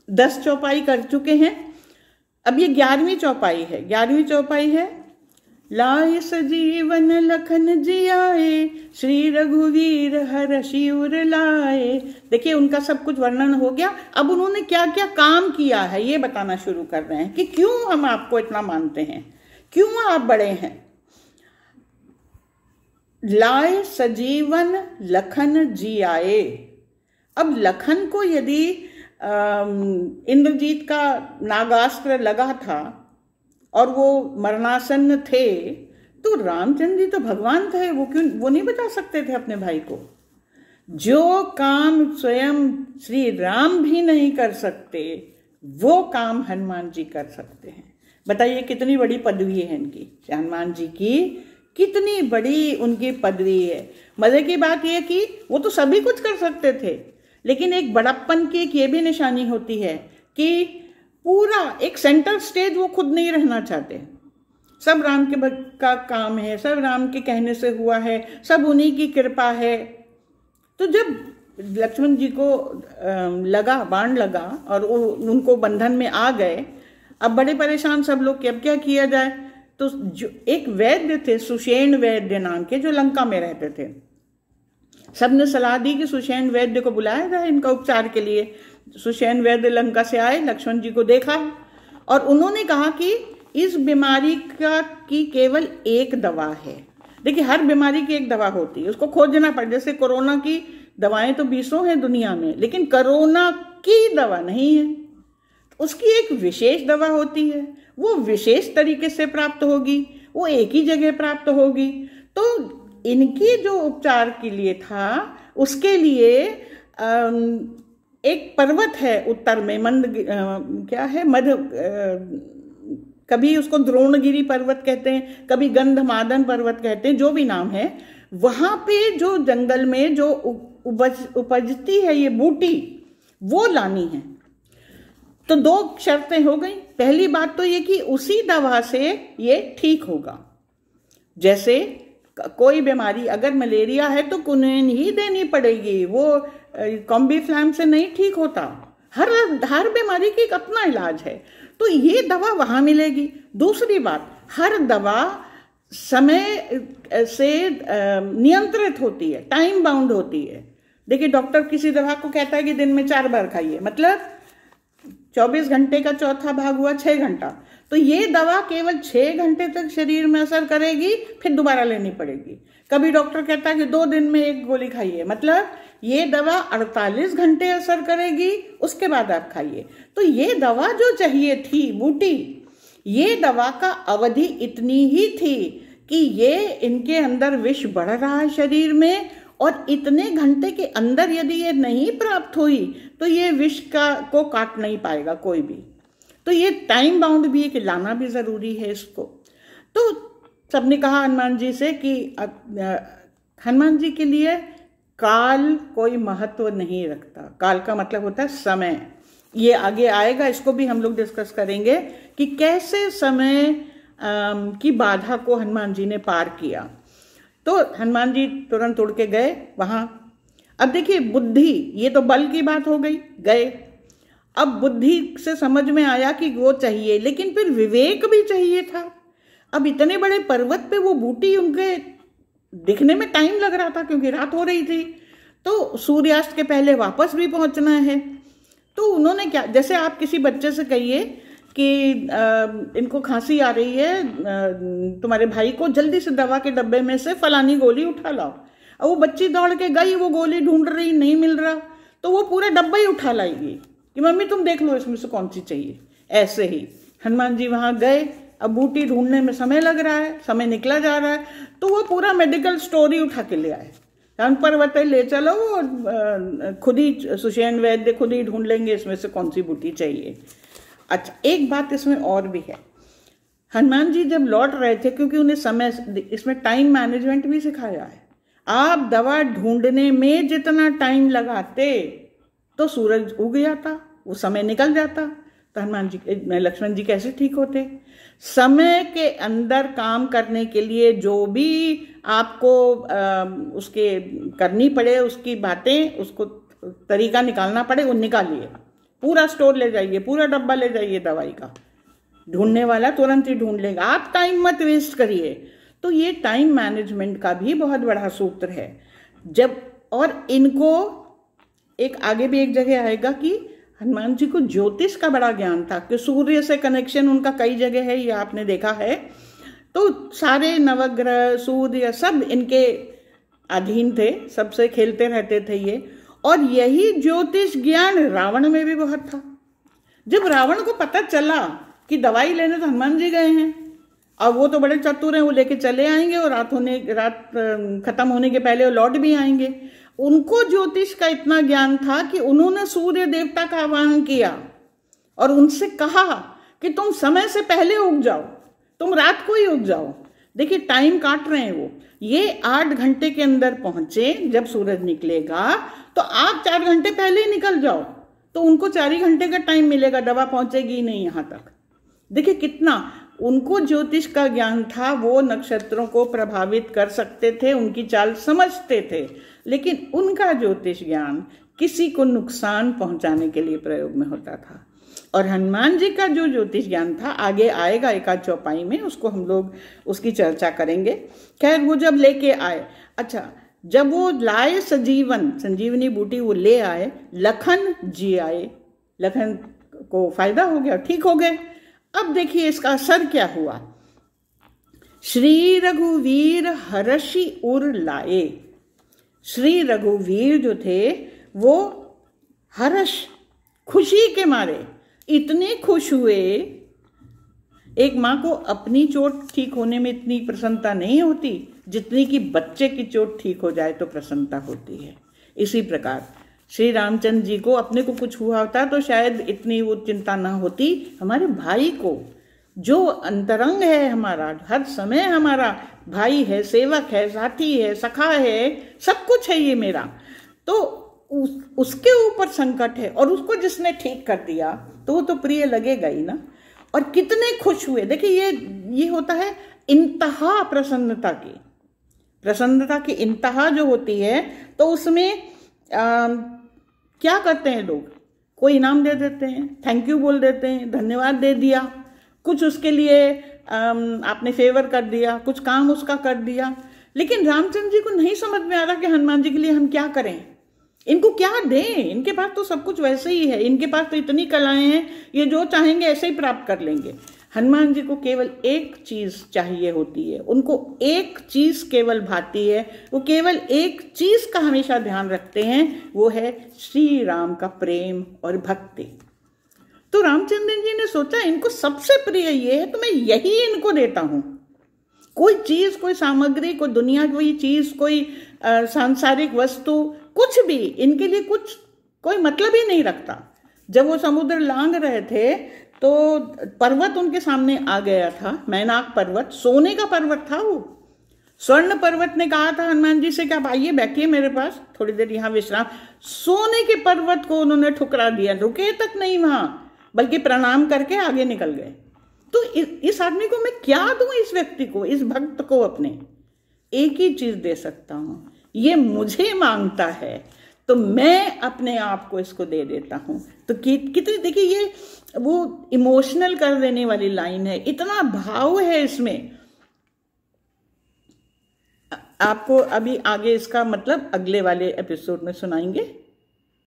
10 चौपाई कर चुके हैं। अब ये 11वीं चौपाई है। 11वीं चौपाई है, लाए सजीवन लखन जियाए, श्री रघुवीर हरषि उर लाए। देखिए उनका सब कुछ वर्णन हो गया। अब उन्होंने क्या क्या काम किया है ये बताना शुरू कर रहे हैं कि क्यों हम आपको इतना मानते हैं, क्यों आप बड़े हैं। लाए सजीवन लखन जियाए। अब लखन को यदि इंद्रजीत का नागास्त्र लगा था और वो मरणासन्न थे, तो रामचंद्र जी तो भगवान थे, वो नहीं बचा सकते थे अपने भाई को। जो काम स्वयं श्री राम भी नहीं कर सकते वो काम हनुमान जी कर सकते हैं। बताइए कितनी बड़ी पदवी है इनकी, हनुमान जी की कितनी बड़ी उनकी पदवी है। मजे की बात यह कि वो तो सभी कुछ कर सकते थे, लेकिन एक बड़प्पन की एक ये भी निशानी होती है कि पूरा एक सेंटर स्टेज वो खुद नहीं रहना चाहते। सब राम के का काम है, सब राम के कहने से हुआ है, सब उन्हीं की कृपा है। तो जब लक्ष्मण जी को लगा, बाण लगा और उनको बंधन में आ गए, अब बड़े परेशान सब लोग कि अब क्या किया जाए। तो जो एक वैद्य थे, सुषेण वैद्य नाम के, जो लंका में रहते थे, सबने सलाह दी कि सुषेण वैद्य को बुलाया जाए इनका उपचार के लिए। सुषेण वैद्य लंका से आए, लक्ष्मण जी को देखा और उन्होंने कहा कि इस बीमारी की केवल एक दवा है। देखिए हर बीमारी की एक दवा होती है, उसको खोजना पड़े। जैसे कोरोना की दवाएं तो 20 हैं दुनिया में, लेकिन कोरोना की दवा नहीं है, उसकी एक विशेष दवा होती है, वो विशेष तरीके से प्राप्त होगी, वो एक ही जगह प्राप्त होगी। तो इनके जो उपचार के लिए था, उसके लिए एक पर्वत है उत्तर में, क्या है, कभी उसको द्रोणगिरी पर्वत कहते हैं, कभी गंधमादन पर्वत कहते हैं, जो भी नाम है, वहां पे जो जंगल में जो उपजती है ये बूटी, वो लानी है। तो 2 शर्तें हो गई। पहली बात तो ये कि उसी दवा से ये ठीक होगा। जैसे कोई बीमारी, अगर मलेरिया है तो कुनैन ही देनी पड़ेगी, वो कॉम्बीफ्लैम से नहीं ठीक होता। हर बीमारी की एक अपना इलाज है, तो ये दवा वहां मिलेगी। दूसरी बात, हर दवा समय से नियंत्रित होती है, टाइम बाउंड होती है। देखिए डॉक्टर किसी दवा को कहता है कि दिन में 4 बार खाइए, मतलब 24 घंटे का चौथा भाग हुआ 6 घंटा। तो ये दवा केवल 6 घंटे तक शरीर में असर करेगी, फिर दोबारा लेनी पड़ेगी। कभी डॉक्टर कहता है कि 2 दिन में 1 गोली खाइए, मतलब ये दवा 48 घंटे असर करेगी, उसके बाद आप खाइए। तो ये दवा जो चाहिए थी बूटी, ये दवा का अवधि इतनी ही थी कि ये इनके अंदर विष बढ़ रहा है शरीर में, और इतने घंटे के अंदर यदि ये नहीं प्राप्त हुई तो ये विष को काट नहीं पाएगा कोई भी। तो ये टाइम बाउंड भी है कि लाना भी जरूरी है इसको। तो सबने कहा हनुमान जी से कि हनुमान जी के लिए काल कोई महत्व नहीं रखता। काल का मतलब होता है समय। ये आगे आएगा, इसको भी हम लोग डिस्कस करेंगे कि कैसे समय की बाधा को हनुमान जी ने पार किया। तो हनुमान जी तुरंत उड़ के गए वहां। अब देखिए बुद्धि, ये तो बल की बात हो गए। अब बुद्धि से समझ में आया कि वो चाहिए, लेकिन फिर विवेक भी चाहिए था। अब इतने बड़े पर्वत पे वो बूटी, उनके दिखने में टाइम लग रहा था क्योंकि रात हो रही थी, तो सूर्यास्त के पहले वापस भी पहुंचना है। तो उन्होंने क्या, जैसे आप किसी बच्चे से कहिए कि इनको खांसी आ रही है, तुम्हारे भाई को जल्दी से दवा के डब्बे में से फलानी गोली उठा लाओ। अब वो बच्ची दौड़ के गई, वो गोली ढूंढ रही, नहीं मिल रहा, तो वो पूरा डब्बा ही उठा लाएगी कि मम्मी तुम देख लो इसमें से कौन सी चाहिए। ऐसे ही हनुमान जी वहां गए। अब बूटी ढूंढने में समय लग रहा है, समय निकला जा रहा है, तो वो पूरा मेडिकल स्टोरी उठा के ले आए। पर्वत ले चलो, खुद ही सुषेण वैद्य खुद ही ढूंढ लेंगे इसमें से कौन सी बूटी चाहिए। अच्छा, एक बात इसमें और भी है। हनुमान जी जब लौट रहे थे, क्योंकि उन्हें समय, इसमें टाइम मैनेजमेंट भी सिखाया है। आप दवा ढूंढने में जितना टाइम लगाते तो सूरज उग जाता, वो समय निकल जाता, तो हनुमान जी, लक्ष्मण जी कैसे ठीक होते। समय के अंदर काम करने के लिए जो भी आपको उसके करनी पड़े, उसकी बातें, उसको तरीका निकालना पड़े, वो निकालिए। पूरा स्टोर ले जाइए, पूरा डब्बा ले जाइए दवाई का, ढूंढने वाला तुरंत ही ढूंढ लेगा, आप टाइम मत वेस्ट करिए। तो ये टाइम मैनेजमेंट का भी बहुत बड़ा सूत्र है। जब और इनको एक आगे भी एक जगह आएगा कि हनुमान जी को ज्योतिष का बड़ा ज्ञान था, कि सूर्य से कनेक्शन उनका कई जगह है, ये आपने देखा है। तो सारे नवग्रह सूर्य सब इनके अधीन थे, सबसे खेलते रहते थे ये। और यही ज्योतिष ज्ञान रावण में भी बहुत था। जब रावण को पता चला कि दवाई लेने तो हनुमान जी गए हैं, और वो तो बड़े चतुर हैं, वो लेके चले आएंगे और रात खत्म होने के पहले वो लौट भी आएंगे। उनको ज्योतिष का इतना ज्ञान था कि उन्होंने सूर्य देवता का आह्वान किया और उनसे कहा कि तुम समय से पहले उग जाओ, तुम रात को ही उग जाओ। देखिए टाइम काट रहे हैं वो, ये 8 घंटे के अंदर पहुंचे, जब सूरज निकलेगा तो आप 4 घंटे पहले ही निकल जाओ, तो उनको 4 ही घंटे का टाइम मिलेगा, दवा पहुंचेगी नहीं यहां तक। देखिए कितना उनको ज्योतिष का ज्ञान था, वो नक्षत्रों को प्रभावित कर सकते थे, उनकी चाल समझते थे, लेकिन उनका ज्योतिष ज्ञान किसी को नुकसान पहुंचाने के लिए प्रयोग में होता था। और हनुमान जी का जो ज्योतिष ज्ञान था आगे आएगा एकाध चौपाई में, उसको हम लोग उसकी चर्चा करेंगे। खैर वो जब लेके आए, अच्छा जब वो लाए संजीवनी बूटी वो ले आए, लखन जी आए, लखन को फायदा हो गया, ठीक हो गए। अब देखिए इसका असर क्या हुआ। श्री रघुवीर हर्षि उर लाए। श्री रघुवीर जो थे वो हर्ष, खुशी के मारे इतने खुश हुए। एक माँ को अपनी चोट ठीक होने में इतनी प्रसन्नता नहीं होती जितनी कि बच्चे की चोट ठीक हो जाए तो प्रसन्नता होती है। इसी प्रकार श्री रामचंद्र जी को अपने को कुछ हुआ होता तो शायद इतनी वो चिंता ना होती। हमारे भाई को, जो अंतरंग है हमारा, हर समय हमारा भाई है, सेवक है, साथी है, सखा है, सब कुछ है ये मेरा, तो उसके ऊपर संकट है और उसको जिसने ठीक कर दिया तो वो तो प्रिय लगेगा ही ना। और कितने खुश हुए। देखिए ये होता है इंतहा प्रसन्नता की इंतहा जो होती है, तो उसमें क्या करते हैं लोग, कोई इनाम दे देते हैं, थैंक यू बोल देते हैं, धन्यवाद दे दिया, कुछ उसके लिए आपने फेवर कर दिया, कुछ काम उसका कर दिया। लेकिन रामचंद्र जी को नहीं समझ में आ रहा कि हनुमान जी के लिए हम क्या करें, इनको क्या दें, इनके पास तो सब कुछ वैसे ही है, इनके पास तो इतनी कलाएं हैं, ये जो चाहेंगे ऐसे ही प्राप्त कर लेंगे। हनुमान जी को केवल एक चीज चाहिए होती है, उनको एक चीज केवल भाती है, वो केवल एक चीज का हमेशा ध्यान रखते हैं, वो है श्री राम का प्रेम और भक्ति। तो रामचंद्र जी ने सोचा इनको सबसे प्रिय ये है तो मैं यही इनको देता हूं। कोई चीज, कोई सामग्री, कोई दुनिया कोई चीज, कोई सांसारिक वस्तु, कुछ भी इनके लिए कोई मतलब ही नहीं रखता। जब वो समुद्र लांग रहे थे तो पर्वत उनके सामने आ गया था, मैनाक पर्वत, सोने का पर्वत था वो। स्वर्ण पर्वत ने कहा था हनुमान जी से कि आप आइए बैठिए मेरे पास, थोड़ी देर यहाँ विश्राम। सोने के पर्वत को उन्होंने ठुकरा दिया, रुके तक नहीं वहां, बल्कि प्रणाम करके आगे निकल गए। तो इस आदमी को मैं क्या दूं, इस व्यक्ति को, इस भक्त को अपने एक ही चीज दे सकता हूं, ये मुझे मांगता है तो मैं अपने आप को इसको दे देता हूं। तो कितनी, देखिए ये वो इमोशनल कर देने वाली लाइन है, इतना भाव है इसमें। आपको अभी आगे इसका मतलब अगले वाले एपिसोड में सुनाएंगे।